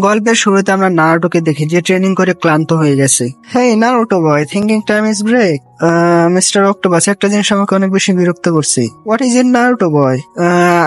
গল্পের শুরুতে আমরা নারুটোকে দেখি যে ট্রেনিং করে ক্লান্ত হয়ে গেছে। Hey Naruto boy, thinking time is break. Mister octopus, একটা জিনিস আমাকে অনেক বেশি বিরক্ত করছে। What is it Naruto boy?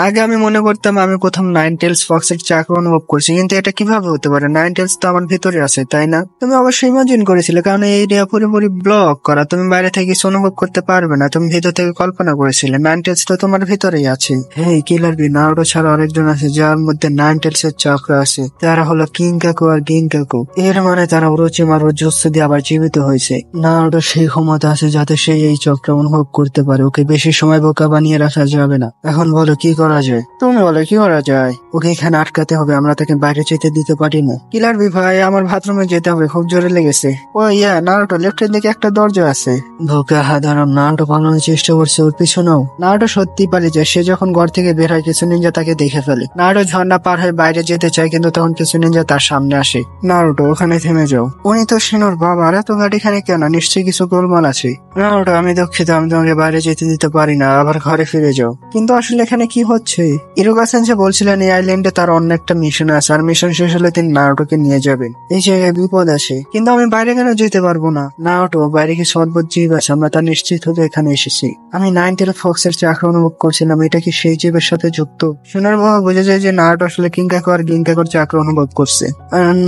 আগে আমি মনে করতাম আমি প্রথম নাইন টেলস ফক্সের চাকরি অনুভব করছি, কিন্তু এটা কিভাবে হতে পারে? নাইন টেলস তো আমার ভিতরে আছে, তাই না? তুমি অবশ্যই ইমাজিন করেছিলে, কারণ এই এরিয়া পুরোপুরি ব্লক করা। তুমি বাইরে থেকে কিছু অনুভব করতে পারবে না, তুমি ভিতর থেকে কল্পনা করেছিলে। নাইন টেলস তো তোমার ভিতরেই আছে। হেই কিলার বি, নারুটো ছাড়া আরেকজন আছে যার মধ্যে নাইন টেলস এর চক্র আছে। তারা হলো কিনকাকু আর গিনকাকু। এর মানে তারা ওরোচিমার জুৎসু দিয়ে আবার জীবিত হয়েছে। নারুটো সেই ক্ষমতা আছে যাতে সে এই চক্র অনুভব করতে পারে। ওকে বেশি সময় বোকা বানিয়ে রাখা যাবে না। এখন বলো কি করা যায়? তুমি বলো কি করা যায়? ওকে এখানে আটকাতে হবে, আমরা তাকে বাইরে যেতে দিতে পারি না। কিলার বি ভাই, আমার বাথরুমে যেতে হবে, খুব জোরে লেগেছে। ও ইয়া নারুটো, লেফটের দিকে একটা দরজা আছে। বোকা হাদারাম, নারুটো পালানোর চেষ্টা করছে, ওর পিছনেও। নারুটো সত্যি পালিয়ে যায়। সে যখন ঘর থেকে বের হয় কিছু নিনজা তাকে দেখে ফেলে। নারুটো ঝর্ণা পার হয়ে বাইরে যেতে চায়, কিন্তু তখন কিছু নিনজা তার সামনে আসে। নারুটো ওখানে থেমে যাও, উনি তো শিনোর বাবা। আর এত গাড়িখানে কেন? নিশ্চয়ই কিছু গোলমাল আছে। নারুটো আমি দুঃখিত, আমি তোমাকে বাইরে যেতে দিতে পারি না, আবার ঘরে ফিরে যাও। কিন্তু আসলে এখানে কি হচ্ছে? ইরুকা সেনসে বলছিলেন এই আইল্যান্ডে তার অন্য একটা মিশন আছে, আর মিশন শেষ হলে তিনি নারুটোকে নিয়ে যাবেন। এই জায়গায় বিপদ আছে, কিন্তু আমি বাইরে কেন যেতে পারবো না? নারুটো, বাইরে কিছু অদ্ভুত জীব আছে, আমরা তা নিশ্চিত হতে এখানে এসেছি। আমি নাইন টেল ফক্সের চাকরি অনুভব করছিলাম, এটা কি সেই জীবের সাথে যুক্ত? শোনার বাবা বোঝা যায় যে নারুটো আসলে কিনকাকু আর গিনকাকুর চাকরি অনুভব করছে।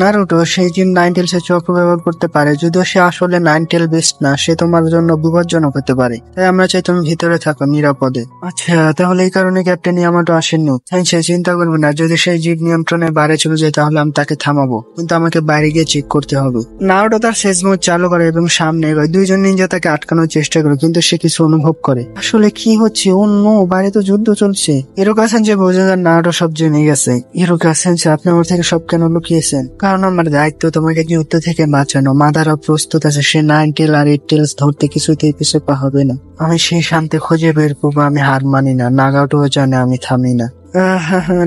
নারুটো, সেই জিন নাইন টেলস এর চক্র ব্যবহার করতে পারে, যদিও সে আসলে নাইন টেল বেস্ট না। সে তোমার জন্য বিপজ্জনক হতে পারে, তাই আমরা চাই তুমি ভিতরে থাকো নিরাপদে। আচ্ছা, তাহলে এই কারণে ক্যাপ্টেন ইয়ামাটো আসেননি। সে চিন্তা করবে না, যদি সেই জীব নিয়ন্ত্রণের বাইরে চলে যায় তাহলে আমি তাকে থামাবো, কিন্তু আমাকে বাইরে গিয়ে চেক করতে হবে। নারুটো তার শেষ মুভ চালু করে এবং সামনে এগোয়। দুইজন নিনজা তাকে আটকানোর চেষ্টা করে, কিন্তু সে কিছু অনুভব করে। আসলে কি হচ্ছে? ও নো, বাইরে তো যুদ্ধ চলছে। ইরুকা সেনসে বোঝা যায় নারুটো সব জেনে গেছে। ইরুকা সেনসে, আপনি ওর থেকে সব কেন লুকিয়েছেন? কারণ আমার দায়িত্ব তোমাকে যুদ্ধ থেকে বাঁচানো। মাদারা প্রস্তুত আছে, সে নাইন টেল আর এইট টেলস ধরতে কিছুতেই পিছু পা হবে না। আমি সেই শান্তি খুঁজে বের করবো, আমি হার মানি না। নাগাটোও জানে আমি থামি না।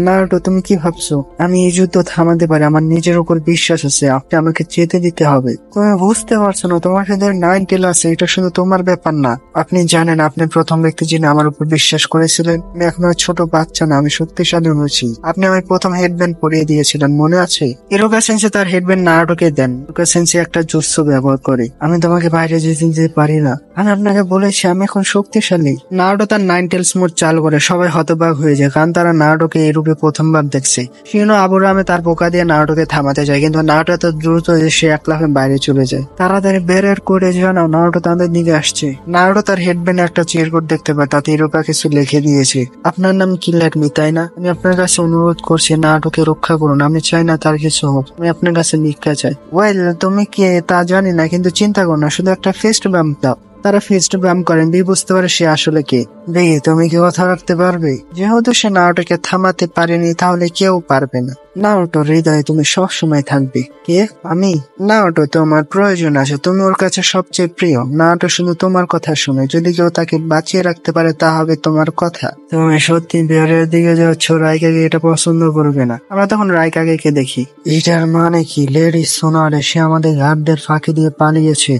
নারুটো, তুমি কি ভাবছো আমি এই যুদ্ধ থামাতে পারি? আমার নিজের উপর বিশ্বাস আছে, আপনি আমাকে যেতে দিতে হবে। তুমি বুঝতে পারছো না, তোমার সাথে নাইন টেল আছে, এটা শুধু তোমার ব্যাপার না। আপনি জানেন, আপনি প্রথম ব্যক্তি যিনি আমার উপর বিশ্বাস করেছিলেন। আমি এখন আর ছোট বাচ্চা না, আমি শক্তিশালী হয়েছি। আপনি আমার প্রথম হেডব্যান্ড পরিয়ে দিয়েছিলেন, মনে আছে? ইরুকা সেনসে তার হেডব্যান্ড নারুটোকে দেন। ইরুকা সেনসে একটা জুৎসু ব্যবহার করে। আমি তোমাকে বাইরে যেতে দিতে পারি না। আমি আপনাকে বলেছি আমি এখন শক্তিশালী। নারুটো তার নাইন টেলস মোড চালু করে। সবাই হতবাক হয়ে যায়, কারণ তারা নারুটোকে এই রূপে প্রথমবার দেখছে। শিনো আবুরামে তার পোকা দিয়ে নারুটোকে থামাতে যায়, কিন্তু নারুটো এত দ্রুত যে সে এক লাফে বাইরে চলে যায়। তাড়াতাড়ি বের করে জানাও, নারুটো তাদের দিকে আসছে। নারুটো তার হেডব্যান্ডে একটা চিরকুট দেখতে পায়, তাতে ইরুকা কিছু লিখে দিয়েছে। আপনার নাম কিলার বি, তাই না? আমি আপনার কাছে অনুরোধ করছি, নারুটোকে রক্ষা করুন। আমি চাই না তার কিছু হোক, আমি আপনার কাছে ভিক্ষা চাই। ওয়েল, তুমি কে তা জানি না, কিন্তু চিন্তা করো না, শুধু একটা ফেস্ট বাম্প দাও। তারা ফেস্ট বাম্প করেন। বি বুঝতে পারে সে আসলে কে। বে, তুমি কি কথা রাখতে পারবে? যেহেতু সে নারুটোকে থামাতে পারেনি, তাহলে কেউ পারবে না। নারুটো হৃদয়ে তুমি সব সময় থাকবে। কে? আমি? নারুটো, তোমার প্রয়োজন আছে, তুমি ওর কাছে সবচেয়ে প্রিয়। নারুটো শুধু তোমার কথা শুনে, যদি কেউ তাকে বাঁচিয়ে রাখতে পারে তা হবে তোমার কথা। তুমি সত্যি বেরের দিকে যাচ্ছ? রাইকাগে এটা পছন্দ করবে না। আমরা তখন রাইকাগেকে দেখি। এটার মানে কি? লেডি সোনারে, সে আমাদের গার্ডদের ফাঁকি দিয়ে পালিয়েছে।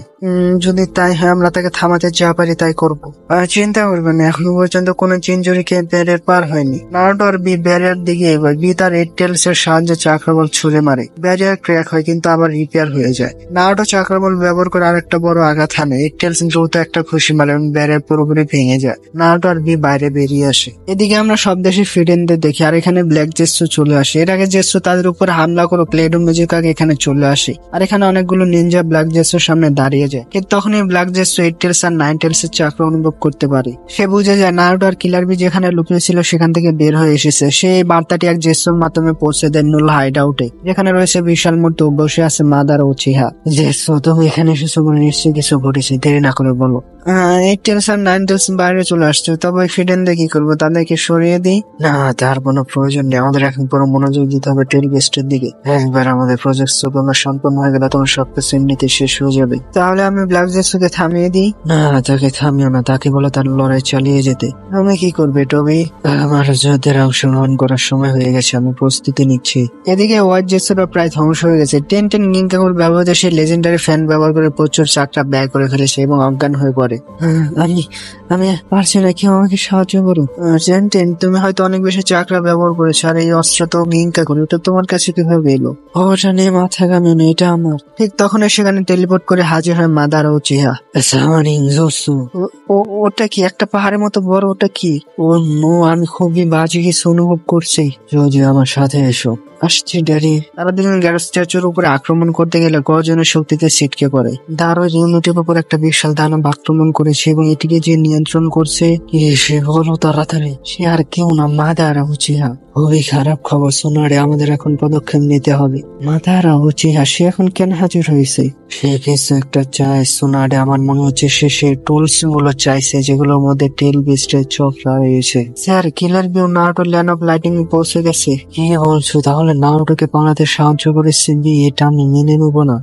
যদি তাই হয়, আমরা তাকে থামাতে যা পারি তাই করবো। চিন্তা করবেন না, এখনো পর্যন্ত কোনো চিনজুরিকে ব্যারিয়ার পার হয়নি। নারুটো আর বি ব্যারিয়ার দিকে এগোয়। বি তার এইট টেলস এর সাহায্যে চাক্রবল ছুড়ে মারে। ব্যারিয়ার ক্র্যাক হয়, কিন্তু আবার রিপেয়ার হয়ে যায়। নারুটো চাক্রবল ব্যবহার করে আরেকটা বড় আঘাত হানে। এইট টেলস দ্রুত একটা খুশি মারে এবং ব্যারিয়ার পুরোপুরি ভেঙে যায়। নারুটো আর বি বাইরে বেরিয়ে আসে। এদিকে আমরা সব দেশে ফিডেনদের দেখি, আর এখানে ব্ল্যাক জেসু চলে আসে। এর আগে জেসু তাদের উপর হামলা করে প্লেডো মিউজিকাকে এখানে চলে আসে, আর এখানে অনেকগুলো নিনজা ব্ল্যাক জেসুর সামনে দাঁড়িয়ে যায়। কিন্তু তখনই ব্ল্যাক জেসু এইট টেলস আর নাইন টেলস এর চাকরি অনুভব করতে পারে। সে বুঝে যায় নারুটো আর কিলার বি যেখানে লুকিয়ে ছিল সেখান থেকে বের হয়ে এসেছে। সে এই বার্তাটি এক জেসুর মাধ্যমে পৌঁছে দেয় নুল হাইড আউটে, যেখানে রয়েছে বিশাল মূর্তি, বসে আছে মাদার উচিহা। জেসু, তুমি এখানে এসেছো বলে নিশ্চয়ই কিছু ঘটেছে, দেরি না করে বলো। এইট টেলস আর নাইন টেলস বাইরে চলে আসছে, তবে ফিডেনদের কি করবো? তাদেরকে সরিয়ে দিই? না, তার কোনো প্রয়োজন নেই। আমাদের এখন পুরো মনোযোগ দিতে হবে টেল বেস্টের দিকে। একবার আমাদের প্রজেক্ট সম্পূর্ণ হয়ে গেলে তোমার সবকিছু এমনিতে শেষ হয়ে যাবে। তাহলে আমি ব্ল্যাক জেসুকে থামিয়ে দিই? না, তাকে থামিও না, তাকে বলে তার লড়াই চালিয়ে চালিয়ে যেতে। আমি কি করবে টবি? আমার যুদ্ধের অংশগ্রহণ করার সময় হয়ে গেছে, আমি প্রস্তুতি নিচ্ছি। এদিকে হোয়াইট জেসরা প্রায় ধ্বংস হয়ে গেছে। টেন গিঙ্কাকুর ব্যবহৃত সেই লেজেন্ডারি ফ্যান ব্যবহার করে প্রচুর চাকরা ব্যয় করে ফেলেছে এবং অজ্ঞান হয়ে পড়ে। আমি আমি পারছি না, কেউ আমাকে সাহায্য করো। টেন, তুমি হয়তো অনেক বেশি চাকরা ব্যবহার করেছো, আর এই অস্ত্র তো গিঙ্কাকুর, এটা তোমার কাছে কিভাবে এলো? ওটা নিয়ে মাথা ঘামিও না, এটা আমার। ঠিক তখন সেখানে টেলিপোর্ট করে হাজির হয় মাদারা উচিহা। ওটা কি একটা পাহাড়ের মতো বড়? ওটা কি? ও নো, আমি খুবই বাজে কিছু অনুভব করছি। যদি আমার সাথে এসো। আসছি ড্যাডি। তারা দুজন গ্যারেজ স্ট্যাচুর উপরে আক্রমণ করতে গেলে গর্জনের শক্তিতে ছিটকে পড়ে। দারো ইউনিটির উপর একটা বিশাল দানব আক্রমণ করেছে এবং এটিকে যে নিয়ন্ত্রণ করছে সে হলো তাড়াতাড়ি। সে আর কেউ না, মাদারা উচিহা। খুবই খারাপ খবর সোনারে, আমাদের এখন পদক্ষেপ নিতে হবে। মাদারা উচিহা, সে এখন কেন হাজির হয়েছে? সে কিছু একটা চায় সোনারে, আমার মনে হচ্ছে সে টুলস গুলো চাইছে যেগুলোর মধ্যে টেল বিস্টের চোখরা রয়েছে। Sir, killer bee Naruto land of lighting পৌঁছে গেছে। কি বলছো? তাহলে নারুটোকে পালাতে সাহায্য করেছে, এটা আমি মেনে নেবো না।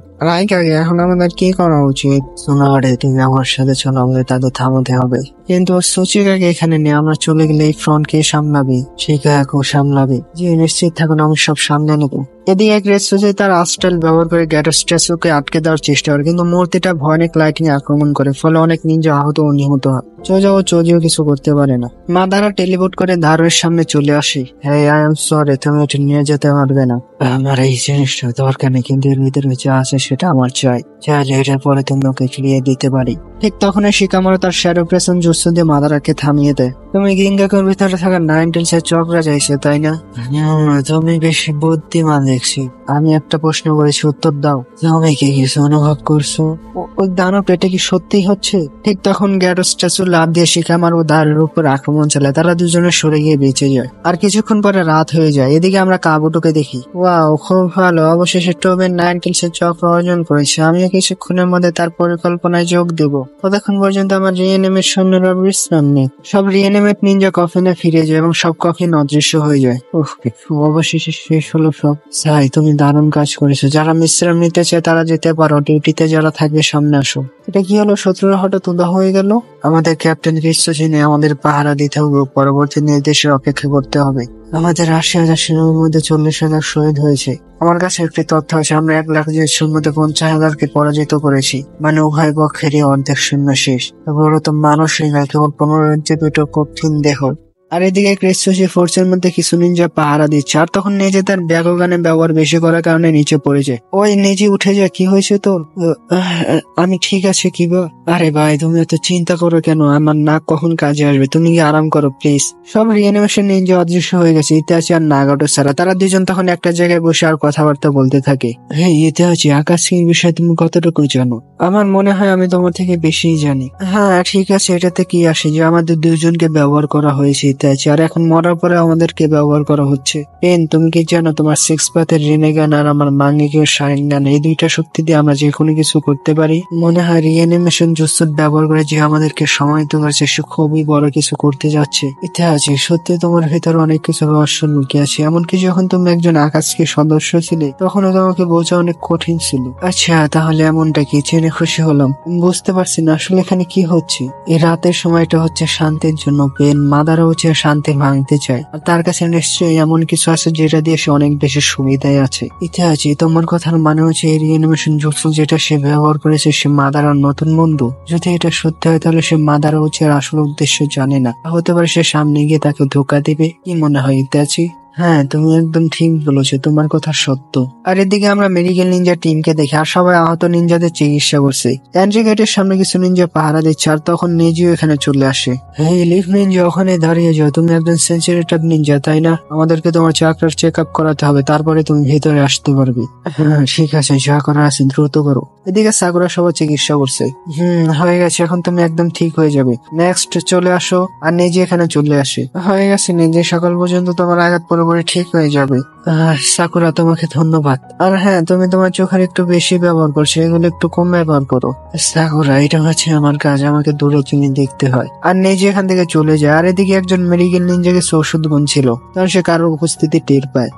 এখন আমাদের কি করা উচিত? সোনারে, তুমি আমার সাথে চলো, আমাদের তাদের থামাতে হবে। কিন্তু সুচিকাকে এখানে নিয়ে আমরা চলে গেলে এই ফ্রন্ট কে সামলাবে? শিকাগো সামলাবে। জি নিশ্চিত থাকুন, আমি সব সামলে নেবো। এদিকে গ্রেসুজি তার আস্টাইল ব্যবহার করে গ্যাটো স্ট্যাচুকে আটকে দেওয়ার চেষ্টা করে, কিন্তু মূর্তিটা ভয়ানক লাইটিং আক্রমণ করে, ফলে অনেক নিনজা আহত ও নিহত হয়। চোজিও কিছু করতে পারে না। মাদারা টেলিপোর্ট করে দারোয়ের সামনে চলে আসে। হ্যাঁ, আই এম সরি, তুমি এটা নিয়ে যেতে পারবে না। আমার এই জিনিসটা দরকার নেই, কিন্তু এর ভিতরে যা আছে সেটা আমার চাই। চাইলে এটার পরে তুমি ওকে ফিরিয়ে দিতে পারি। ঠিক তখন শিকামারু তার শ্যাডো প্রেসন জুৎসু দিয়ে মাদারাকে থামিয়ে দেয়। তুমি গিঙ্গাকুর ভিতরে থাকা 9 টেলসের চক্রা চাইছে, তাই না? তুমি বেশি বুদ্ধিমান দেখছি। আমি একটা প্রশ্ন করেছি, উত্তর দাও। তুমি কি কিছু অনুভব করছো? ওই দানব এটা কি সত্যি হচ্ছে? ঠিক তখন গ্যাটো স্ট্যাচু লাফ দিয়ে শিকামারু দাঁড়ের উপর আক্রমণ চালায়। তারা দুজনে সরে গিয়ে বেঁচে যায়। আর কিছুক্ষণ পরে রাত হয়ে যায়। এদিকে আমরা কাবুটোকে দেখি। ওয়াও, খুব ভালো, অবশেষে টোবের 9 টেলসের চক্র অর্জন করেছে। আমিও কিছুক্ষণের মধ্যে তার পরিকল্পনায় যোগ দেব। ততক্ষণ পর্যন্ত আমার রিএনিমেট সৈন্যরা বিশ্রাম নেই। সব রিএনিমেট নিনজা কফিনে ফিরে যায় এবং সব কফিন অদৃশ্য হয়ে যায়। অবশেষে শেষ হলো সব। সাই, তুমি দারুণ কাজ করেছো। যারা বিশ্রাম নিতে চায় তারা যেতে পারো, ডিউটিতে যারা থাকবে সামনে আসো। এটা কি হলো? শত্রুরা হঠাৎ উদা হয়ে গেল। আমাদের ক্যাপ্টেন গ্রীষ্মচিনে আমাদের পাহারা দিতে হবে, পরবর্তী নির্দেশে অপেক্ষা করতে হবে। আমাদের 80,000 সৈন্যের মধ্যে 40,000 শহীদ হয়েছে। আমার কাছে একটি তথ্য আছে, আমরা 1 লাখ জনের মধ্যে 50,000কে পরাজিত করেছি। মানে উভয় পক্ষেরই অর্ধেক সৈন্য শেষ। মূলত মানুষই নয়, কেবল পুনরুজ্জীবিত কঠিন দেহ। আর এদিকে ক্রেসোসি ফোর্সের মধ্যে কিছু নিনজা পাহারা দিচ্ছে, আর তখন নিজে তার ব্যাগগানের ব্যবহার বেশি করার কারণে নিচে পড়েছে। ওই নিজে উঠে যা, কি হয়েছে তোর? আমি ঠিক আছে কিবা। আরে ভাই, তুমি এত চিন্তা করো কেন? আমার নাক কখন কাজে আসবে? তুমি কি আরাম করো প্লিজ। সব রিঅ্যানিমেশন নিনজা অদৃশ্য হয়ে গেছে, ইতিহাসী আর নাগাটো ছাড়া। তারা দুজন তখন একটা জায়গায় বসে আর কথাবার্তা বলতে থাকে। হ্যাঁ ইতিহাসী, আকাশের বিষয়ে তুমি কতটুকু জানো? আমার মনে হয় আমি তোমার থেকে বেশিই জানি। হ্যাঁ ঠিক আছে, এটাতে কি আসে যে আমাদের দুজনকে ব্যবহার করা হয়েছে ইতিহাসী, আর এখন মরার পরে আমাদেরকে ব্যবহার করা হচ্ছে। পেন, তুমি কি জানো তোমার 6 পাথের রিনেগান আর আমার মাঙ্গিকের শারিঙ্গান, এই দুইটা শক্তি দিয়ে আমরা যে কোনো কিছু করতে পারি। মনে হয় রিঅ্যানিমেশন জুৎসু ব্যবহার করে যে আমাদেরকে সমাহিত করেছে, সে খুবই বড় কিছু করতে যাচ্ছে। ইতিহাসী, সত্যি তোমার ভেতর অনেক কিছু রহস্য লুকিয়ে আছে। এমনকি যখন তুমি একজন আকাশকে সদস্য ছিলে, তখনও তোমাকে বোঝা অনেক কঠিন ছিল। আচ্ছা, তাহলে এমনটা কি? জেনে খুশি হলাম। বুঝতে পারছি না আসলে এখানে কি হচ্ছে। এই রাতের সময়টা হচ্ছে শান্তির জন্য। পেন, মাদারা হচ্ছে শান্তি ভাঙতে চায়, আর তার কাছে নিশ্চয়ই এমন কিছু আছে যেটা দিয়ে সে অনেক বেশি সুবিধায় আছে। ইতিহাসী, তোমার কথার মানে হচ্ছে এই রিঅ্যানিমেশন জুৎসু যেটা সে ব্যবহার করেছে সে মাদারার নতুন বন্ধু? যদি এটা সত্যি হয় তাহলে সে মাদারা হচ্ছে আসল উদ্দেশ্য জানে না। হতে পারে সে সামনে গিয়ে তাকে ধোকা দেবে। কি মনে হয় ইতিহাসী? হ্যাঁ, তুমি একদম ঠিক বলেছো, তোমার কথা সত্য। আর এদিকে আমরা মেডিকেল নিনজা টিমকে দেখি, আর সবাই আহত নিনজাদের চিকিৎসা করছে। এন্ট্রি গেটের সামনে কিছু নিনজা পাহারা দিচ্ছে, আর তখন নেজিও এখানে চলে আসে। হ্যাঁ লিফ নিনজা, ওখানে দাঁড়িয়ে যাও। তুমি একজন সেন্সিটিভ নিনজা, তাই না? আমাদেরকে তোমার চাকরার চেক আপ করাতে হবে, তারপরে তুমি ভেতরে আসতে পারবে। হ্যাঁ ঠিক আছে, যা করার আছে দ্রুত করো। এদিকে সাকুরা সবাই চিকিৎসা করছে। হয়ে গেছে, এখন তুমি একদম ঠিক হয়ে যাবে। নেক্সট চলে আসো। আর নেজি এখানে চলে আসে। হয়ে গেছে নেজি, সকাল পর্যন্ত তোমার আঘাত পুরোপুরি ঠিক হয়ে যাবে। সাকুরা, তোমাকে ধন্যবাদ। আর হ্যাঁ, তুমি তোমার চোখের একটু বেশি ব্যবহার করছো, এগুলো একটু কম ব্যবহার করো। সাকুরা, এটা হচ্ছে আমার কাজ, আমাকে দূরে চিনি দেখতে হয়। আর নেজি এখান থেকে চলে যায়। আর এদিকে একজন মেডিকেল নিনজা গেছে ওষুধ গুনছিল, তখন সে কারোর উপস্থিতি টের পায়।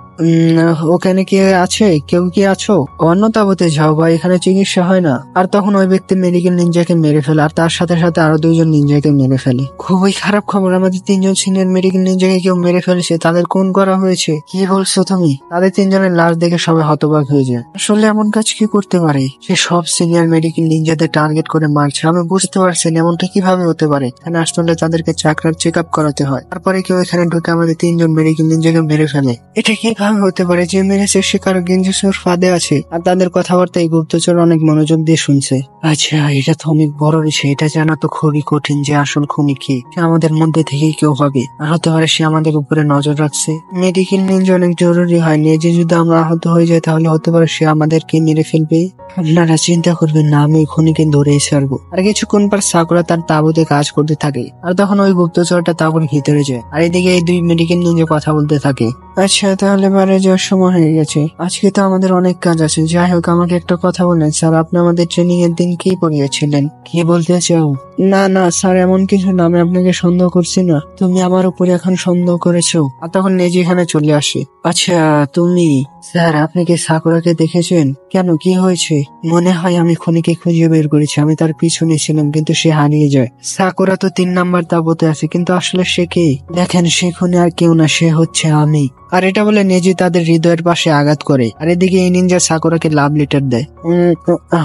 ওখানে কি আছে? কেউ কি আছো? অন্য তাবুতে যাও ভাই, এখানে চিকিৎসা হয় না। আর তখন ওই ব্যক্তি মেডিকেল নিনজাকে মেরে ফেলে, আর তার সাথে সাথে আরো 2জন নিনজাকে মেরে ফেলে। খুবই খারাপ খবর, আমাদের 3জন সিনিয়র মেডিকেল নিনজাকে কেউ মেরে ফেলেছে, তাদের খুন করা হয়েছে। কি বলছো তুমি? তাদের 3জনের লাশ দেখে সবাই হতবাক হয়ে যায়। আসলে এমন কাজ কি করতে পারে? সে সব সিনিয়র মেডিকেল নিনজাদের টার্গেট করে মারছে। আমি বুঝতে পারছি না এমনটা কিভাবে হতে পারে। এখানে আসলে তাদেরকে চাকরার চেক আপ করাতে হয়, তারপরে কেউ এখানে ঢুকে আমাদের 3জন মেডিকেল নিনজাকে মেরে ফেলে। এটা কিভাবে হতে পারে? যে মেরেছে সে কারো গেঞ্জিসের ফাঁদে আছে, আর তাদের কথাবার্তা এই গুপ্তচর অনেক মনোযোগ দিয়ে শুনছে। আচ্ছা, এটা তো অনেক বড় বিষয়। এটা জানা তো খুবই কঠিন যে আসল খুনি কে। সে আমাদের মধ্যে থেকেই কেউ হবে, আর হতে পারে সে আমাদের উপরে নজর রাখছে। মেডিকেল নিনজা অনেক জরুরি হয়, যে যদি আমরা আহত হয়ে যাই তাহলে হতে পারে সে আমাদেরকে মেরে ফেলবে। আপনারা চিন্তা করবেন না, আমি খুনিকে ধরেই ছাড়বো। আর কিছুক্ষণ পর সাকুরা তার তাঁবুতে কাজ করতে থাকে, আর তখন ওই গুপ্তচরটা তাঁবুর ভিতরে যায়, আর এদিকে এই 2 মেডিকেল নিনজা কথা বলতে থাকে। আচ্ছা, তাহলে বাড়ি যাওয়ার সময় হয়ে গেছে। আজকে তো আমাদের অনেক কাজ আছে। যাই হোক, আমাকে একটা কথা বলেন স্যার, আপনি আমাদের ট্রেনিং এর দিন কি পড়িয়েছিলেন? কি বলতে চাও? না না স্যার, এমন কিছু না, আমি আপনাকে সন্দেহ করছি না। তুমি আমার উপরে এখন সন্দেহ করেছো। আর তখন নেজি এখানে চলে আসে। আচ্ছা তুমি? স্যার, আপনি কি সাকুরাকে দেখেছেন? কেন, কি হয়েছে? মনে হয় আমি খুনিকে খুঁজে বের করেছি। আমি তার পিছনে ছিলাম কিন্তু সে হারিয়ে যায়। সাকুরা তো 3 নাম্বার তাঁবুতে আছে, কিন্তু আসলে সে কে? দেখেন, সে খুনি আর কেউ না, সে হচ্ছে আমি। আর এটা বলে নেজি তাদের হৃদয়ের পাশে আঘাত করে। আর এদিকে এই নিনজা সাকুরাকে লাভ লেটার দেয়।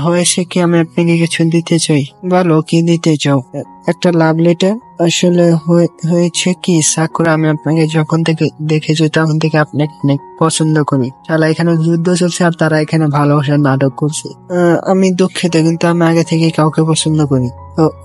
হয়েছে কি, আমি আপনাকে কিছু দিতে চাই। বলো, কি দিতে চাও? একটা লাভ লেটার। আসলে হয়েছে কি সাকুরা, আমি আপনাকে যখন থেকে দেখেছি তখন থেকে আপনাকে অনেক পছন্দ করি। শালা এখানে যুদ্ধ চলছে আর তারা এখানে ভালোবাসার নাটক করছে। আমি দুঃখিত, কিন্তু আমি আগে থেকে কাউকে পছন্দ করি।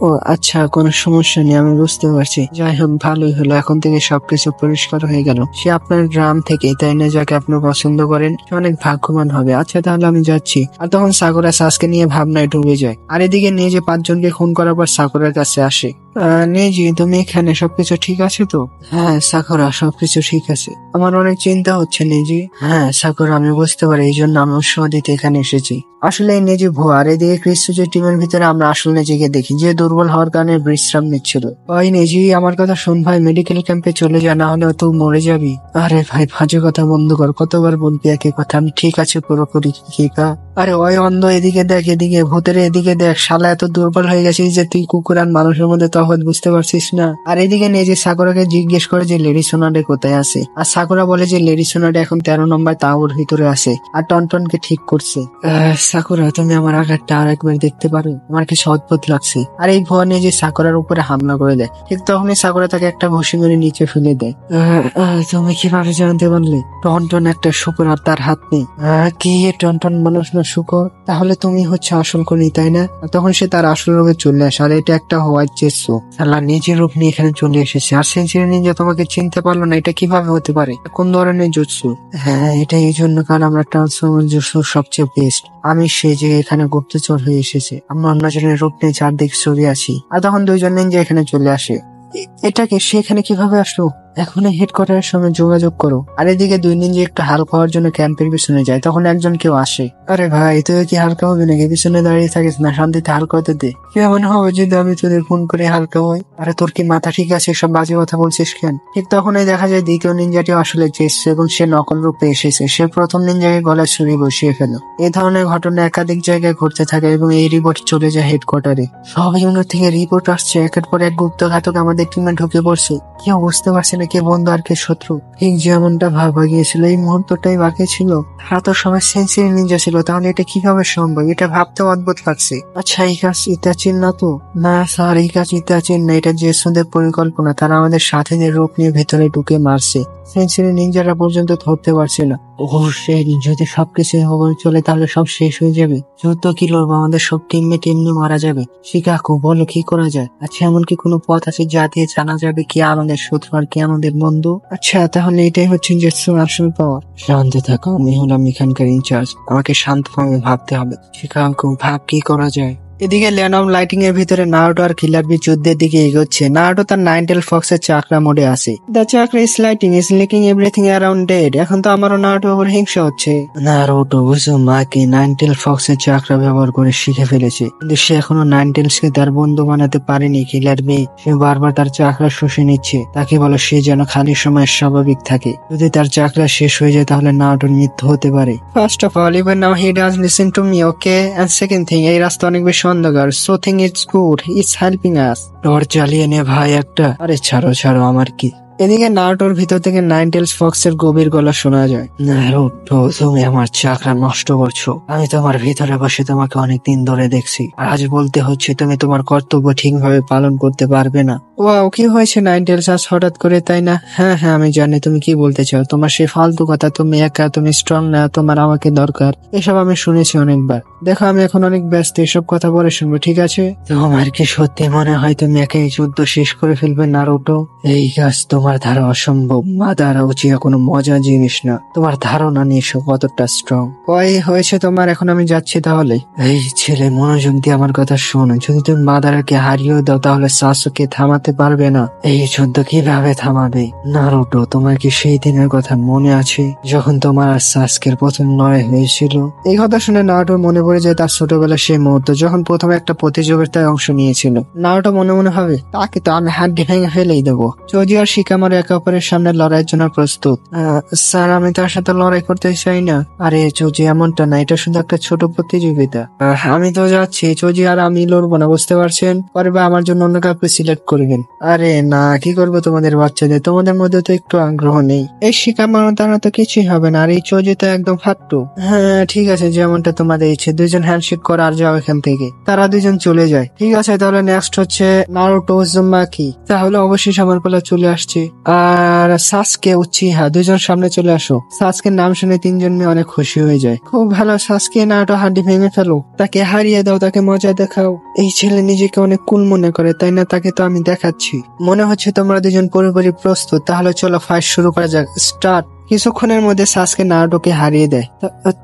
ও আচ্ছা, কোনো সমস্যা নেই, আমি বুঝতে পারছি। যাই হোক, ভালোই হলো, এখন থেকে সবকিছু পরিষ্কার হয়ে গেল। সে আপনার গ্রাম থেকে, তাই না? যাকে আপনি পছন্দ করেন সে অনেক ভাগ্যবান হবে। আচ্ছা, তাহলে আমি যাচ্ছি। আর তখন সাকুরা সাসকে নিয়ে ভাবনায় ডুবে যায়। আর এদিকে নিজে 5 জনকে খুন করার পর সাকুরার কাছে আসে। নেজি, তুমি এখানে? সবকিছু ঠিক আছে তো? হ্যাঁ সাকুরা, সবকিছু ঠিক আছে। আমার অনেক চিন্তা হচ্ছে নেজি। হ্যাঁ সাকুরা, আমি বুঝতে পারি, এই জন্য আমি উৎসাহ দিতে এখানে এসেছি। আসলে এই নেজি ভুয়া, আর এদিকে ক্রিস্টোজের টিমের ভিতরে আমরা আসল নেজিকে দেখি, যে দুর্বল হওয়ার কারণে বিশ্রাম নিচ্ছিল। ওই নেজি, আমার কথা শোন ভাই, মেডিকেল ক্যাম্পে চলে যা, না হলে তুই মরে যাবি। আরে ভাই, বাজে কথা বন্ধ কর, কতবার বলবি একই কথা? আমি ঠিক আছে পুরোপুরি ঠিক। আরে ওই অন্ধ, এদিকে দেখ, এদিকে ভূতের এদিকে দেখ। শালা এত দুর্বল হয়ে গেছিস যে তুই কুকুর আর মানুষের মধ্যে তফাৎ বুঝতে পারছিস না। আর এদিকে নেজি সাকুরাকে জিজ্ঞেস করে যে লেডি সোনাডে কোথায় আছে, আর সাকুরা বলে যে লেডি সোনাডে এখন 13 নম্বর তাঁবুর ভিতরে আছে আর টনটনকে ঠিক করছে। সাকুরা, তুমি আমার আঘাতটা আর একবার দেখতে পারো? আমার কিছু অদ্ভুত লাগছে। আর এই ভুয়া নেজি সাকুরার উপরে হামলা করে দেয়। ঠিক তখনই সাকুরা তাকে একটা ঘুষি মেরে নিচে ফেলে দেয়। তুমি কিভাবে জানতে পারলে টনটন একটা শুকর আর তার হাত নেই? কি টনটন মানুষ না শুকর? তাহলে তুমি হচ্ছে আসল খুনি, তাই না? তখন সে তার আসল রূপে চলে আসে, আর এটা একটা হোয়াইট চেসো। শালা নিজের রূপ নিয়ে এখানে চলে এসেছে, আর সেঞ্চুরি নিয়ে তোমাকে চিনতে পারলো না। এটা কিভাবে হতে পারে? কোন ধরনের জুৎসু? হ্যাঁ, এটা এই জন্য কারণ আমরা ট্রান্সফর্মার জুৎসু সবচেয়ে বেস্ট। আমি সে যে এখানে গুপ্তচর হয়ে এসেছে, আমরা অন্যজনের রূপ নিয়ে চারদিক ছড়িয়ে আছি। আর তখন 2 জন নিনজা এখানে চলে আসে। এটাকে সে এখানে কিভাবে আসলো? এখনই হেডকোয়ার্টারের সঙ্গে যোগাযোগ করো। আর এদিকে 2 নিনজা একটু হালকা হওয়ার জন্য ক্যাম্পের পিছনে যায়, তখন একজন কেউ আসে। আরে ভাই, তুই কি হালকা হবে নাকি? পিছনে দাঁড়িয়ে থাকিস না, শান্তিতে হালকা হতে দে। কেমন হবে যদি আমি তোদের ফোন করে হালকা হই? আরে তোর কি মাথা ঠিক আছে? সব বাজে কথা বলছিস কেন? ঠিক তখনই দেখা যায় দ্বিতীয় নিনজাটি আসলে চেয়েছে এবং সে নকল রূপে এসেছে। সে প্রথম নিনজাকে গলায় ছুরি বসিয়ে ফেল। এই ধরনের ঘটনা একাধিক জায়গায় ঘটতে থাকে এবং এই রিপোর্ট চলে যায় হেডকোয়ার্টারে। সব ইউনিট থেকে রিপোর্ট আসছে, একের পর এক গুপ্তঘাতক আমাদের টিমে ঢুকে পড়ছে। কেউ বুঝতে পারছে না কে বন্ধু আর কে শত্রু। ঠিক যেমনটা ভাবা গিয়েছিল, এই মুহূর্তটাই বাকি ছিল। তারা তো সবাই সেন্সিরি নিনজা ছিল, তাহলে এটা কিভাবে সম্ভব? এটা ভাবতে অদ্ভুত লাগছে। আচ্ছা, এই কাজ ইতাচির না তো? না স্যার, এই কাজ ইতাচির না, এটা জেসুদের পরিকল্পনা। তারা আমাদের সাথীদের রূপ নিয়ে ভেতরে ঢুকে মারছে। সেন্সিরি নিনজারা পর্যন্ত ধরতে পারছে না। যদি সবকিছু চলে তাহলে সব শেষ হয়ে যাবে। যুদ্ধ কি লড়বো? আমাদের সব টিমমেট এমনি মারা যাবে। শিকাকু, বলো কি করা যায়? আচ্ছা, এমন কি কোনো পথ আছে যা দিয়ে জানা যাবে কি আমাদের শত্রু আর কি আমাদের বন্ধু? আচ্ছা, তাহলে এটাই হচ্ছে জেসুর আসল পাওয়ার। শান্তি থাকো, আমি হলাম এখানকার ইনচার্জ। আমাকে শান্তভাবে ভাবতে হবে। শিকাকু, ভাব কি করা যায়? এদিকে ল্যান্ড অফ লাইটিং এর ভিতরে নারুটো আর কিলার বি যুদ্ধের দিকে এগোচ্ছে। নারুটো তার নাইনটেল ফক্সের চাকরা মোডে আছে। The chakra is lighting is leaking everything around dead. এখন তো আমারও নারুটোর উপর হিংসা হচ্ছে। নারুটো বুঝো মাকে নাইনটেল ফক্সের চাকরা ব্যবহার করে শিখে ফেলেছে, কিন্তু সে এখনো নাইনটেলস কে তার বন্ধু বানাতে পারেনি। কিলার বি সে বারবার তার চাকরা শুষে নিচ্ছে। তাকে বলো সে যেন খালি সময় স্বাভাবিক থাকে। যদি তার চাকরা শেষ হয়ে যায় তাহলে নারুটোর মৃত্যু হতে পারে। First of all even now he does listen to me, okay? And second thing, এই রাস্তা অনেক বেশি অন্ধকার। So thing it's good, it's helping us. Torch জ্বালিয়ে নে ভাই একটা। আরে ছাড়ো ছাড়ো, আমার কি। এদিকে নারুটোর ভিতর থেকে নাইনটেলস ফক্সের গভীর গলা শোনা যায়। নারুটো, তুমি আমার চাকরা নষ্ট করছো। আমি তোমার ভিতরে বসে তোমাকে অনেকদিন ধরে দেখছি, আর আজ বলতে হচ্ছে তুমি তোমার কর্তব্য ঠিকভাবে পালন করতে পারবে না। ওয়াও, কি হয়েছে নাইনটেলস আজ হঠাৎ করে, তাই না? হ্যাঁ হ্যাঁ, আমি জানি তুমি কি বলতে চাও। তোমার সেই ফালতু কথা, তুমি একা, তুমি স্ট্রং না, তোমার আমাকে দরকার, এসব আমি শুনেছি অনেকবার। দেখো আমি এখন অনেক ব্যস্ত, এসব কথা পরে শুনবো, ঠিক আছে? তোমার কি সত্যি মনে হয় তুমি একাই যুদ্ধ শেষ করে ফেলবে নারুটো? এই কাজ তোমার ধারা অসম্ভব। মাদারা উচিয়া কোনো মজা জিনিস না। তোমার ধারণা নিয়ে এসো কতটা স্ট্রং। ওই হয়েছে তোমার, এখন আমি যাচ্ছি তাহলে। এই ছেলে, মনোযোগ দিয়ে আমার কথা শোনো। যদি তুমি মাদারাকে হারিয়ে দাও তাহলে সাসুকে থামাতে পারবে না। এই যুদ্ধ কিভাবে থামাবে? নারুটো, তোমার কি সেই দিনের কথা মনে আছে যখন তোমার আর সাসকের প্রথম লড়াই হয়েছিল? এই কথা শুনে নারুটোর মনে পড়ে যায় তার ছোটবেলার সেই মুহূর্ত যখন প্রথমে একটা প্রতিযোগিতায় অংশ নিয়েছিল। নারুটো মনে মনে ভাবে, তাকে তো আমি হাড্ডি ভেঙে ফেলেই দেবো। চৌজি আর শিকামারু একে অপরের সামনে লড়াইয়ের জন্য প্রস্তুত। স্যার, আমি তার সাথে লড়াই করতে চাই না। আরে চৌজি, এমনটা না, এটা শুধু একটা ছোট প্রতিযোগিতা। আমি তো যাচ্ছি চৌজি, আর আমি লড়বো না, বুঝতে পারছেন? পরে বা আমার জন্য অন্য কাউকে সিলেক্ট করবেন। আরে না, কি করবো তোমাদের বাচ্চাদের, তোমাদের মধ্যে তো একটু আগ্রহ নেই। এই শিকামারু দ্বারা তো কিছুই হবে না, আর এই চৌজি তো একদম ফাট্টু। হ্যাঁ ঠিক আছে, যেমনটা তোমাদের ইচ্ছে। দুইজন হ্যান্ডশেক করো আর যাও এখান থেকে। তারা দুজন চলে যায়। ঠিক আছে, তাহলে নেক্সট হচ্ছে নারুটো উজুমাকি। তাহলে অবশেষে আমার পালা চলে আসছে। আর সাসকে উচিহা, দুজন সামনে চলে আসো। সাসকের নাম শুনে তিনজন মেয়ে অনেক খুশি হয়ে যায়। খুব ভালো সাসকে, নারুটো হাড্ডি ভেঙে ফেলো, তাকে হারিয়ে দাও, তাকে মজা দেখাও। এই ছেলে নিজেকে অনেক কুল মনে করে, তাই না? তাকে তো আমি দেখাচ্ছি। মনে হচ্ছে তোমরা দুজন পুরোপুরি প্রস্তুত, তাহলে চলো ফাইট শুরু করা যাক। স্টার্ট। কিছুক্ষণের মধ্যে সাসকে নারুটোকে হারিয়ে দেয়।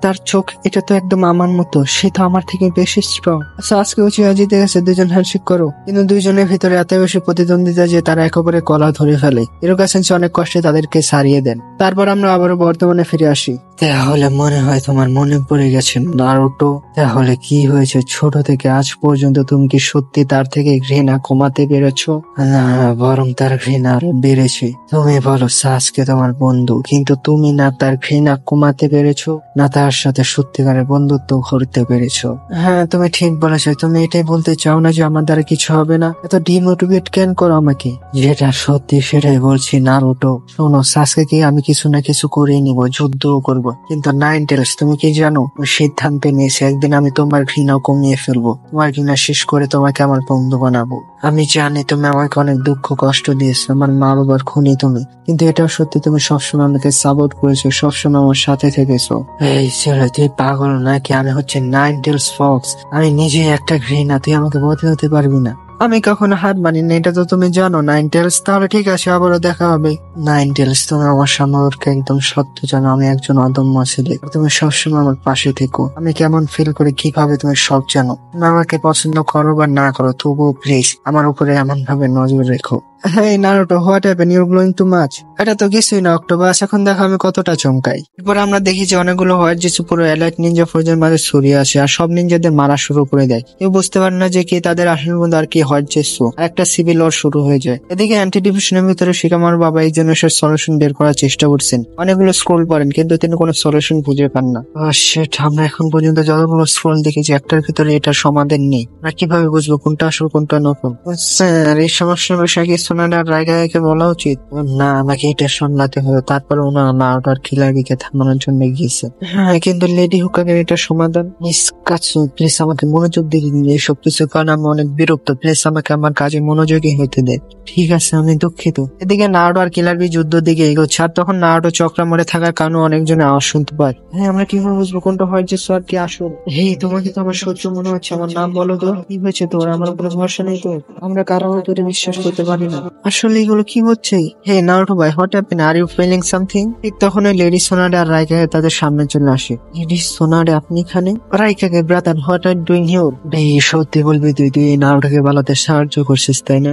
তার চোখ, এটা তো একদম আমার মতো, সে তো আমার থেকে বেশি স্ট্রং। সাসকে উচিয়া জিতে গেছে, দুজন হ্যান্ডশেক করো। কিন্তু দুইজনের ভিতরে এত বেশি প্রতিদ্বন্দ্বিতা যে তারা একেবারে গলা ধরে ফেলে। ইরোকা সেন্সেই অনেক কষ্টে তাদেরকে সারিয়ে দেন। তারপর আমরা আবারও বর্তমানে ফিরে আসি। তাহলে মনে হয় তোমার মনে পড়ে গেছে নারুটো, তাহলে কি হয়েছে ছোট থেকে আজ পর্যন্ত? তুমি কি সত্যি তার থেকে ঘৃণা কমাতে পেরেছো? না, বরং তার ঘৃণা আরো বেড়েছে। তুমি বলো সাসকে তোমার বন্ধু, কিন্তু তুমি না তার ঘৃণা কমাতে পেরেছো, না তার সাথে সত্যিকারের বন্ধুত্ব করতে পেরেছো। হ্যাঁ, তুমি ঠিক বলেছো। তুমি এটাই বলতে চাও না যে আমার দ্বারা কিছু হবে না? এত ডিমোটিভেট কেন করো আমাকে? যেটা সত্যি সেটাই বলছি নারুটো। শোনো, সাসকে আমি কিছু না কিছু করে নিব, যুদ্ধও করব। কিন্তু নাইনটেলস, তুমি কি জানো, সিদ্ধান্ত নিয়েছি একদিন আমি তোমার ঘৃণাও কমিয়ে ফেলবো। তোমার ঘৃণা শেষ করে তোমাকে আমার বন্ধু বানাবো। আমি জানি তুমি আমাকে অনেক দুঃখ কষ্ট দিয়েছো, আমার মা বাবার খুনি তুমি, কিন্তু এটাও সত্যি তুমি সবসময় আমাকে সাপোর্ট করেছো, সবসময় আমার সাথে থেকেছো। এই ছেলে, তুই পাগল নাকি? আমি হচ্ছে নাইনটেলস ফক্স, আমি নিজেই একটা ঘৃণা, তুই আমাকে বদলাতে পারবি না। আমি কখনো হার মানি না, এটা তো তুমি জানো নাইনটেলস। তাহলে ঠিক আছে, আবারও দেখা হবে। নাইনটেলস, তুমি আমার সম্পর্কে একদম সত্য জানো, আমি একজন অদম্য ছেলে। তুমি সবসময় আমার পাশে থেকো। আমি কেমন ফিল করি, কিভাবে, তুমি সব জানো। তুমি আমাকে পছন্দ করো বা না করো, তবুও প্লিজ আমার উপরে এমন ভাবে নজর রেখো। Hey Naruto, what happen? Your glowing too much. এটা তো কিছুই না অক্টোপাস, এখন দেখো আমি কতটা চমকাই। এরপর আমরা দেখি যে অনেকগুলো হোয়াইট জিসু পুরো এলাইট নিনজা ফোর্সের মাঝে ছড়িয়ে আসে আর সব নিনজাদের মারা শুরু করে দেয়। কেউ বুঝতে পারে না যে কে তাদের আসল বন্ধু আর কি হোয়াইট জিসু। আর একটা সিভিল ওয়ার শুরু হয়ে যায়। এদিকে অ্যান্টি ডিভিশনের ভিতরে শিকামার বাবা এই জন্য সলিউশন বের করার চেষ্টা করছেন। অনেকগুলো স্ক্রোল পড়েন, কিন্তু তিনি কোনো সলিউশন খুঁজে পান না। শিট, আমরা এখন পর্যন্ত যতগুলো স্ক্রোল দেখেছি একটার ভিতরে এটার সমাধান নেই। আমরা কিভাবে বুঝবো কোনটা আসল কোনটা নকল? স্যার, এই সমস্যার বিষয়ে কি সোনাডার রায়গাকে বলা উচিত? না, আমাকে এটা সামলাতে হবে। তারপর ওনার নারুটোর খিলাড়িকে থামানোর জন্য গিয়েছে। হ্যাঁ, কিন্তু লেডি হুকাগের এটা সমাধান। মিস কাৎসু, প্লিজ আমাকে মনোযোগ দিয়ে দিন এসব কিছু, কারণ আমি অনেক বিরক্ত। প্লিজ আমাকে আমার কাজে মনোযোগী হতে দেন। ঠিক আছে, আমি দুঃখিত। এদিকে নারুটো আর কিলারবি যুদ্ধ দিকে এগোচ্ছে, আর তখন নারুটো চক্রা মরে থাকার কারণে অনেকজনের আওয়াজ শুনতে পায়। হ্যাঁ, আমরা কিভাবে বুঝবো কোনটা হয় যে আর কি আসল? হেই, তোমাকে তো আমার শত্রু মনে হচ্ছে, আমার নাম বলো তো। কি হয়েছে তোর? আমার উপরে ভরসা নেই তো? আমরা কারো উপরে বিশ্বাস করতে পারি না। আসলে এগুলো কি হচ্ছে? হে নারুটো ভাই, what happen? Are you feeling something? ঠিক তখন ওই লেডি সোনাডে আর রাইকাকে তাদের সামনে চলে আসে। লেডি সোনাডে, আপনি এখানে? রাইকাকে, brother what are doing here? ভাই সত্যি বলবি, তুই নারুটোকে পালাতে সাহায্য করছিস তাই না?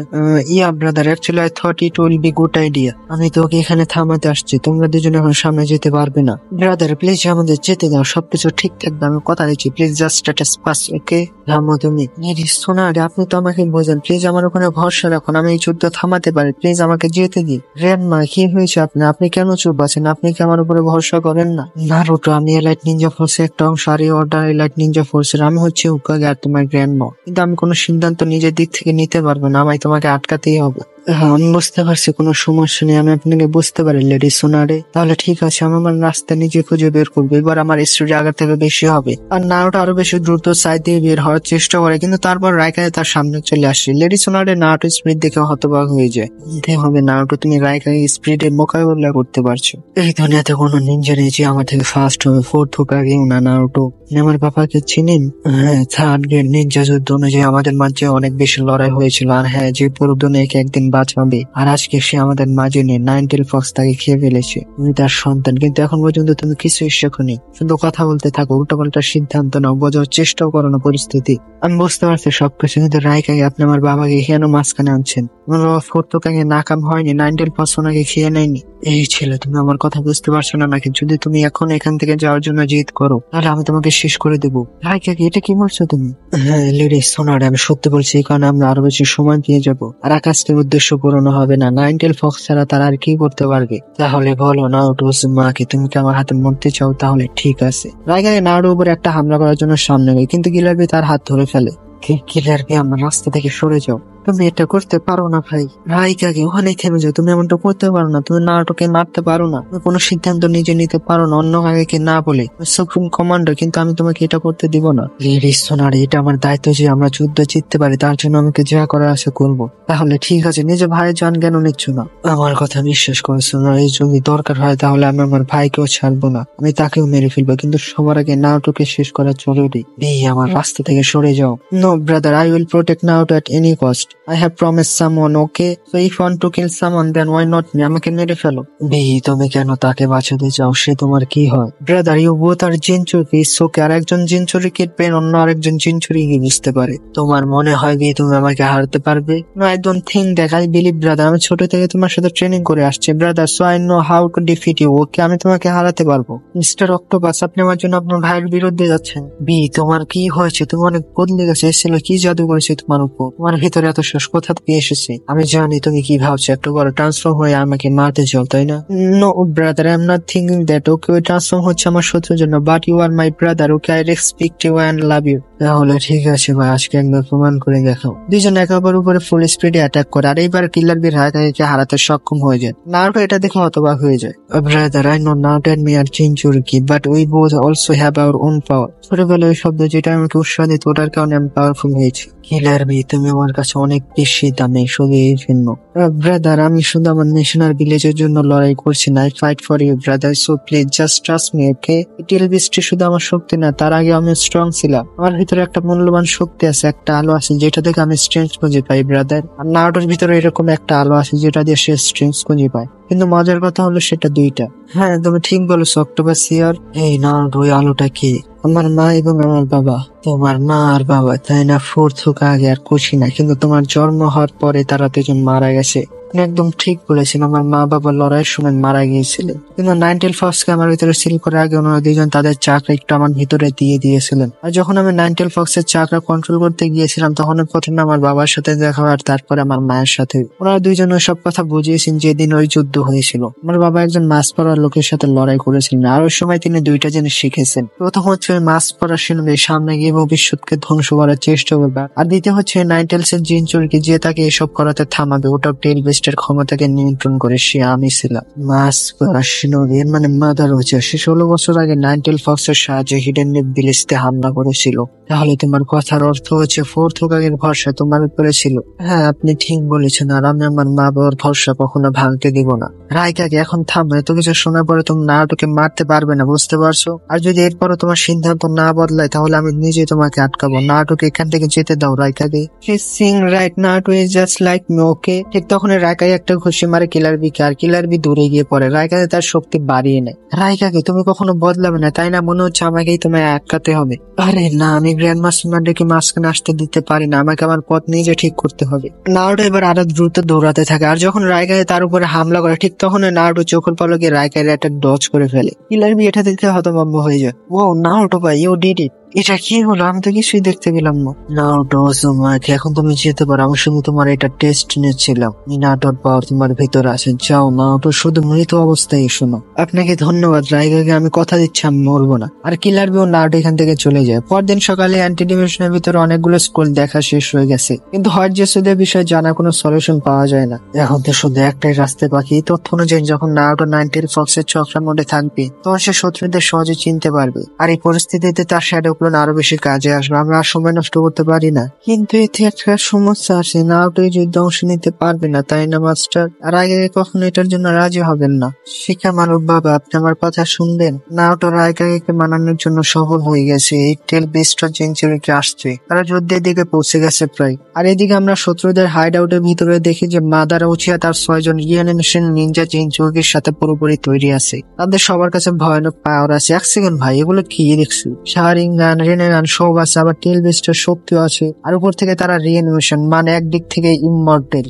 Yeah brother, actually I thought it will be good idea. আমি তোকে এখানে থামাতে আসছি, তোমরা দুজন এখন সামনে যেতে পারবে না। ব্রাদার প্লিজ আমাদের যেতে দাও, সবকিছু ঠিক থাকবে, আমি কথা দিচ্ছি। প্লিজ জাস্ট স্ট্যাটাস পাস, ওকে? থামো তুমি। লেডি সোনাডে, আপনি তো আমাকে বোঝেন, প্লিজ আমার ওখানে ভরসা রাখুন, আমি এই যুদ্ধ থামাতে পারি, প্লিজ আমাকে যেতে দিন। গ্র্যান্ডমা, কি হয়েছে আপনি কেন চুপ আছেন? আপনি কি আমার উপরে ভরসা করেন না? নারুটো, আমি এলাইট নিনজা ফোর্সের একটা অংশ, আর এই অর্ডার এলাইট নিনজা ফোর্সের। আমি হচ্ছে উকাগে আর তোমার গ্র্যান্ডমা, কিন্তু আমি কোনো সিদ্ধান্ত নিজের দিক থেকে নিতে পারবো না, আমায় তোমাকে আটকাতেই হবে। হ্যাঁ, আমি বুঝতে পারছি, কোনো সমস্যা নেই, আমি আপনাকে বুঝতে পারি লেডি সোনারে। তাহলে ঠিক আছে, আমি আমার রাস্তা নিজে খুঁজে বের করবো, এবার আমার স্পিড আগের থেকে বেশি হবে। আর নারুটো আরো বেশি দ্রুত সাইড দিয়ে বের হওয়ার চেষ্টা করে, কিন্তু তারপর রাইকাকে তার সামনে চলে আসে। লেডি সোনারে নারুটো স্পিড দেখে হতবাক হয়ে যায়। হবে নারুটো, তুমি রাইকাকে স্পিডে মোকাবিলা করতে পারছো? এই দুনিয়াতে কোনো নিনজা নেই যে আমার থেকে ফাস্ট হবে। ফোর্থ হোকাগেও না নারুটো। আমার বাবাকে চিনেন? হ্যাঁ, থার্ড গ্রেড নিনজা যুদ্ধ অনুযায়ী আমাদের মাঝে অনেক বেশি লড়াই হয়েছিল, আর হ্যাঁ, যে পুরোদনেকে একদিন বাঁচাবে, আর আজকে সে আমাদের মাঝে নিয়ে নাইনটেল ফক্স তাকে খেয়ে ফেলেছে। তুমি তার সন্তান, কিন্তু এখন পর্যন্ত তুমি কিছুই শেখোনি, শুধু কথা বলতে থাকো, উল্টোপাল্টা সিদ্ধান্ত নাও, বোঝার চেষ্টাও করো না পরিস্থিতি। আমি বুঝতে পারছি সবকিছু, কিন্তু রাইকাকে, আপনি আমার বাবাকে কেন মাঝখানে আনছেন? আমার বাবা ফোর্থ হোকাগে নাকাম হয়নি, নাইনটেল ফক্স ওনাকে খেয়ে নেয়নি। এই ছেলে, তুমি আমার কথা বুঝতে পারছো না নাকি? যদি তুমি এখন এখান থেকে যাওয়ার জন্য জিদ করো, তাহলে আমি তোমাকে শেষ করে দেবো। রাইকাকে, এটা কি বলছো তুমি? হ্যাঁ লেডি সোনারে, আমি সত্যি বলছি, এই কারণে আমরা আরো বেশি সময় পেয়ে যাবো, আর আকাশের উদ্দেশ্য পূরণ হবে না। নাইনটেল ফক্স ছাড়া তারা আর কি করতে পারবে? তাহলে বলো নারুটো মাকে, তুমি কি আমার হাতে মরতে চাও? তাহলে ঠিক আছে। রাইকাকে নারুটোর উপর একটা হামলা করার জন্য সামনে গেছে, কিন্তু গিলারবি তার হাত ধরে ফেলে। গিলারবি, আমার রাস্তা থেকে সরে যাও, তুমি এটা করতে পারো না ভাই। রাইকাকে, ওখানেই থেমে যাও, তুমি এমনটা করতে পারো না, তুমি নারুটোকে মারতে পারো না, তুমি কোনো সিদ্ধান্ত নিজে নিতে পারো না অন্য কাউকে না বলে। সুপ্রিম কমান্ডার, কিন্তু আমি তোমাকে এটা করতে দিব না। লেডি সোনারি, এটা আমার দায়িত্ব যে আমরা যুদ্ধ জিততে পারি, তার জন্য আমাকে যা করার আছে করবো। তাহলে ঠিক আছে, নিজে ভাইয়ের জান কেন নিচ্ছ না? আমার কথা বিশ্বাস করো সোনারি, যদি দরকার হয় তাহলে আমি আমার ভাইকেও ছাড়বো না, আমি তাকেও মেরে ফেলবো, কিন্তু সবার আগে নারুটোকে শেষ করা জরুরি। আমার রাস্তা থেকে সরে যাও। No brother, I will protect Naruto at any cost. I have promised someone, okay? So if you want to kill someone, then why not me? আমাকে মেরে ফেলো। তুমি কেন তাকে বাঁচাতে চাও? সে তোমার কি হয়? Brother, you both are jinchuriki, it's আর একজন জিনচুরিকে পেন, অন্য আরেকজন জিনচুরি কি বুঝতে পারে। তোমার মনে হয় তুমি আমাকে হারাতে পারবে? No, I don't think that. I believe, brother, আমি ছোট থেকে তোমার সাথে ট্রেনিং করে আসছি brother, so I know how to defeat you, okay? আমি তোমাকে হারাতে পারবো। মিস্টার অক্টোপাস, আপনি আমার জন্য আপনার ভাইয়ের বিরুদ্ধে যাচ্ছেন। তোমার কি হয়েছে? তুমি অনেক বদলে গেছে, ছিল কি জাদু করেছে তোমার উপর? তোমার ভিতরে এত সাহস কোথা থেকে এসেছে? আমি জানি তুমি কি ভাবছো, একটু বড় ট্রান্সফর্ম হয়ে আমাকে মারতে চাও, তাই না? No brother, I am not thinking that, okay? ওই ট্রান্সফর্ম হচ্ছে আমার শত্রুর জন্য, but you are my brother, okay? I respect you and love you. তাহলে ঠিক আছে ভাই, আজকে একবার প্রমাণ করে দেখাও। দুইজন একে অপরের উপরে ফুল স্পিডে অ্যাটাক করে, আর এইবার কিলার বি রাইকাকে হারাতে সক্ষম হয়ে যায়। নারুটো এটা দেখে হতবাক হয়ে যায়। Brother, I know Naruto and me are jinchuriki, but we both also have our own power. ছোটবেলায় ওই শব্দ যেটা আমাকে উৎসাহ দিত, ওটার কারণে আমি পাওয়ারফুল হয়েছি। কিলার বি, তুমি আমার কাছে অনেক বেশি দামি, শুধু এই জন্য। ব্রাদার, আমি শুধু আমার নেশন আর ভিলেজের জন্য লড়াই করছি না, I fight for you brother, so please just trust me, okay? Till বৃষ্টি শুধু আমার শক্তি না, তার আগে আমি স্ট্রং ছিলাম। আমার ভিতরে একটা মূল্যবান শক্তি আছে, একটা আলো আছে যেটা থেকে আমি স্ট্রেংথ খুঁজে পাই ব্রাদার। আর নারুটোর ভিতরে এরকম একটা আলো আছে যেটা দিয়ে সে স্ট্রেংথ খুঁজে পায়, কিন্তু মজার কথা হলো সেটা দুইটা। হ্যাঁ, তুমি ঠিক বলেছো অক্টোপাস ইয়ার। এই নারুটো, ওই আলোটা কি? আমার মা এবং আমার বাবা। তোমার মা আর বাবা, তাই না? ফোর্থ হোকাগে আর কুশিনা, কিন্তু তোমার জন্ম হওয়ার পরে তারা দুজন মারা গেছে। একদম ঠিক বলেছেন, আমার মা বাবা লড়াইয়ের সময় মারা গিয়েছিলেন, কিন্তু নাইনটেল ফক্সকে আমার ভিতরে সিল করার আগে ওনারা দুজন তাদের চাকরা একটু আমার ভিতরে দিয়ে দিয়েছিলেন। আর যখন আমি নাইনটেল ফক্সের চাকরা কন্ট্রোল করতে গিয়েছিলাম, তখন প্রথমে আমার বাবার সাথে দেখা, আর তারপরে আমার মায়ের সাথে। ওনারা দুইজন সব কথা বুঝিয়েছেন যেদিন ওই যুদ্ধ হয়েছিল। আমার বাবা একজন মাছ পড়ার লোকের সাথে লড়াই করেছিলেন, আর ওই সময় তিনি দুইটা জিনিস শিখেছেন। প্রথম হচ্ছে ওই মাছ পড়া শিল্পে সামনে গিয়ে ভবিষ্যৎকে ধ্বংস করার চেষ্টা করবে, আর দ্বিতীয় হচ্ছে নাইনটেলস এর জিনচুরিকে যে তাকে এসব করাতে থামাবে, ওটাও টেল বেস বিস্টের ক্ষমতাকে নিয়ন্ত্রণ করে সে আমি ছিলাম। এর মানে মাদার হচ্ছে সে 16 বছর আগে নাইনটেল ফক্সের সাহায্যে হিডেন লিপ ভিলেজতে হামলা করেছিল। তাহলে তোমার কথার অর্থ হচ্ছে ফোর্থ হোকাগের ভরসা তোমার উপরে ছিল। হ্যাঁ, আপনি ঠিক বলেছেন, আর আমি আমার মা বাবার ভরসা কখনো ভাঙতে দিব না। রাইকাকে এখন থামো, এত কিছু শোনার পরে তুমি নারুটোকে মারতে পারবে না, বুঝতে পারছো? আর যদি এরপরও তোমার সিদ্ধান্ত না বদলায় তাহলে আমি নিজেই তোমাকে আটকাবো। নারুটোকে এখান থেকে যেতে দাও রাইকাকে। Sing right, Naruto is just like me, okay? ঠিক তখন রাইকাই একটা ঘুষি মারে কিলার বিকে, আর কিলার বি দূরে গিয়ে পড়ে। রাইকাকে তার শক্তি বাড়িয়ে নেয়। রাইকাকে তুমি কখনো বদলাবে না, তাই না? মনে হচ্ছে আমাকেই তোমায় আটকাতে হবে। আরে না, আমি গ্র্যান্ড মাস্টারকে মাঝখানে আসতে দিতে পারি না, আমাকে আমার পথ নিজে ঠিক করতে হবে। নারুটো এবার আরো দ্রুত দৌড়াতে থাকে, আর যখন রাইকাই তার উপরে হামলা করে ঠিক তখন নারুটো চোখের পলকে রাইকাইয়ের একটা ডজ করে ফেলে। কিলার বি এটা দেখতে হতভম্ব হয়ে যায়। ও নারুটো ভাই, ইউ ডিড ইট। এটা কি হলো? আমি তো কিছুই দেখতে পেলাম না। নারুটো তোমাকে এখন তুমি যেতে পারো, আমি শুধু তোমার এটা টেস্ট নিচ্ছিলাম। মিনাটোর পাওয়ার তোমার ভিতরে আছে, যাও নারুটো, শুধু মৃত অবস্থায় শোনো। আপনাকে ধন্যবাদ রাইকাকে, আমি কথা দিচ্ছি আমি মরবো না। আর কিলার বিও নারুটো এখান থেকে চলে যায়। পরদিন সকালে অ্যান্টি ডিমেনশনের ভিতরে অনেকগুলো স্কুল দেখা শেষ হয়ে গেছে, কিন্তু হট জেসুদের বিষয়ে জানা কোনো সলিউশন পাওয়া যায় না। এখন তো শুধু একটাই রাস্তা বাকি। এই তথ্য অনুযায়ী যখন নারুটো নাইনটেল ফক্সের চক্রের মধ্যে থাকবে তখন সে শত্রুদের সহজে চিনতে পারবে, আর এই পরিস্থিতিতে তার শ্যাডো ক্লোন আরো বেশি কাজে আসবে। আমরা আর সময় নষ্ট করতে পারি না। কিন্তু এতে একটা সমস্যা আছে, নারুটো এই যুদ্ধে অংশ নিতে পারবে না, তাই না মাস্টার? আর আগে কখনো এটার জন্য রাজি হবেন না। শিখা মানব বাবা, আপনি আমার কথা শুনবেন? নারুটো রাইকাকে মানানোর জন্য সফল হয়ে গেছে। এই টেল বেস্ট সেঞ্চুরিকে আসছে, তারা যুদ্ধের দিকে পৌঁছে গেছে প্রায়। আর এদিকে আমরা শত্রুদের হাইড আউটের ভিতরে দেখি যে মাদারা উচিয়া তার 6 জন রিয়ানিমেশন নিনজা চেঞ্চুরির সাথে পুরোপুরি তৈরি আছে। তাদের সবার কাছে ভয়ানক পাওয়ার আছে। এক সেকেন্ড ভাই, এগুলো কি দেখছি? শারিঙ্গান, রেনেগান সব আছে, আবার টেল বেস্টের শক্তিও আছে, আর উপর থেকে তারা রিয়ানিমেশন, মানে একদিক থেকে ইমমর্টেল।